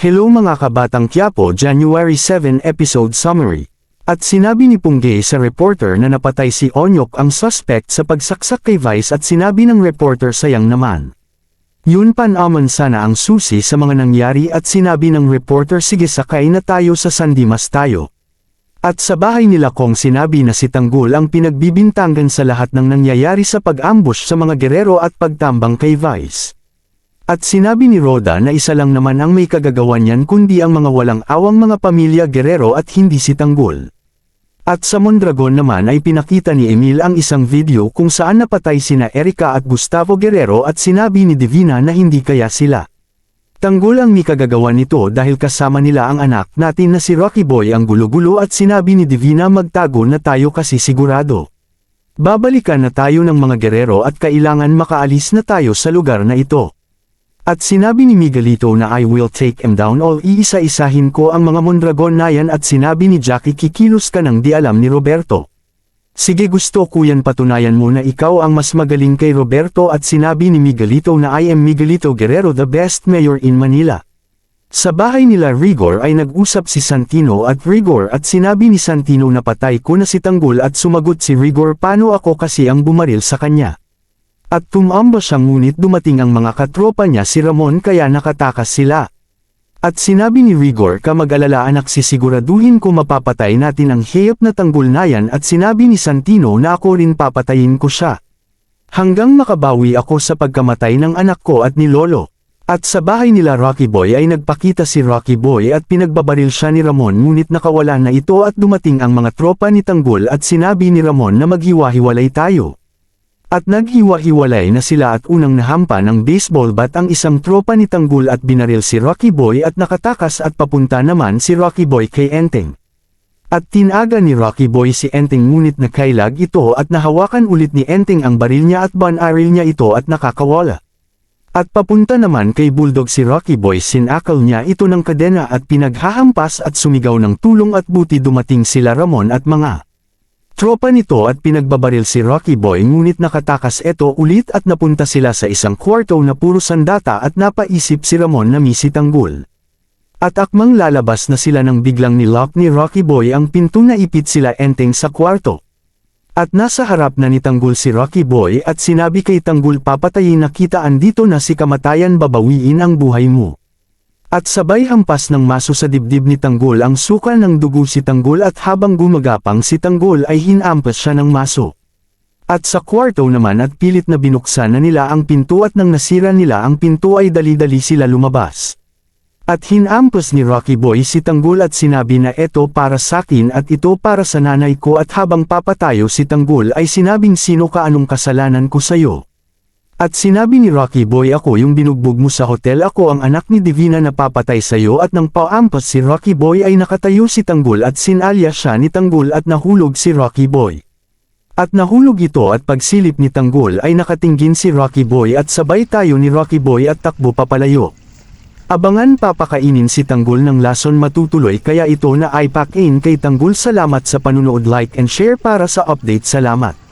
Hello mga kabatang Quiapo, January 7 episode summary. At sinabi ni Punggay sa reporter na napatay si Onyok ang suspect sa pagsaksak kay Vice at sinabi ng reporter sayang naman. Yun panaman sana ang susi sa mga nangyari at sinabi ng reporter sige sakay na tayo sa Sandimas tayo. At sa bahay nila Kong sinabi na si Tanggol ang pinagbibintangan sa lahat ng nangyayari sa pag-ambush sa mga gerero at pagtambang kay Vice. At sinabi ni Roda na isa lang naman ang may kagagawan niyan kundi ang mga walang awang mga pamilya Guerrero at hindi si Tanggol. At sa Mondragon naman ay pinakita ni Emil ang isang video kung saan napatay sina Erica at Gustavo Guerrero at sinabi ni Divina na hindi kaya sila. Tanggol ang may kagagawan nito dahil kasama nila ang anak natin na si Rocky Boy ang gulo-gulo at sinabi ni Divina magtago na tayo kasi sigurado. Babalikan na tayo ng mga Guerrero at kailangan makaalis na tayo sa lugar na ito. At sinabi ni Miguelito na I will take him down all iisa-isahin ko ang mga Mondragon na yan at sinabi ni Jackie kikilos ka nang di alam ni Roberto. Sige gusto ko yan patunayan mo na ikaw ang mas magaling kay Roberto at sinabi ni Miguelito na I am Miguelito Guerrero the best mayor in Manila. Sa bahay nila Rigor ay nag-usap si Santino at Rigor at sinabi ni Santino na patay ko na si Tanggol at sumagot si Rigor paano ako kasi ang bumaril sa kanya. At tumamba siya ngunit dumating ang mga katropa niya si Ramon kaya nakatakas sila. At sinabi ni Rigor ka mag-alala anak sisiguraduhin ko mapapatay natin ang hayop na Tanggol na yan at sinabi ni Santino na ako rin papatayin ko siya. Hanggang makabawi ako sa pagkamatay ng anak ko at ni Lolo. At sa bahay nila Rocky Boy ay nagpakita si Rocky Boy at pinagbabaril siya ni Ramon ngunit nakawala na ito at dumating ang mga tropa ni Tanggol at sinabi ni Ramon na maghiwa-hiwalay tayo. At naghiwa-hiwalay na sila at unang nahampa ng baseball bat ang isang tropa ni Tanggol at binaril si Rocky Boy at nakatakas at papunta naman si Rocky Boy kay Enteng. At tinaga ni Rocky Boy si Enteng ngunit nakailag ito at nahawakan ulit ni Enteng ang baril niya at banaril niya ito at nakakawala. At papunta naman kay Bulldog si Rocky Boy sinakal niya ito ng kadena at pinaghahampas at sumigaw ng tulong at buti dumating sila Ramon at mga tropa nito at pinagbabaril si Rocky Boy ngunit nakatakas ito ulit at napunta sila sa isang kwarto na puro sandata at napaisip si Ramon na si Tanggol. At akmang lalabas na sila nang biglang nilock ni Rocky Boy ang pinto na ipit sila Enteng sa kwarto. At nasa harap na ni Tanggol si Rocky Boy at sinabi kay Tanggol papatayin na kita andito na si kamatayan babawiin ang buhay mo. At sabay hampas ng maso sa dibdib ni Tanggol ang suka ng dugo si Tanggol at habang gumagapang si Tanggol ay hinampas siya ng maso. At sa kwarto naman at pilit na binuksan na nila ang pinto at nang nasira nila ang pinto ay dali-dali sila lumabas. At hinampas ni Rocky Boy si Tanggol at sinabi na ito para sakin at ito para sa nanay ko at habang papatayo si Tanggol ay sinabing sino ka anong kasalanan ko sayo. At sinabi ni Rocky Boy ako yung binugbog mo sa hotel ako ang anak ni Divina na papatay sayo at nang paampas si Rocky Boy ay nakatayo si Tanggol at sinalya siya ni Tanggol at nahulog si Rocky Boy. At nahulog ito at pagsilip ni Tanggol ay nakatinggin si Rocky Boy at sabay tayo ni Rocky Boy at takbo papalayo. Abangan papakainin si Tanggol ng lason matutuloy kaya ito na ipack in kay Tanggol salamat sa panunood like and share para sa update salamat.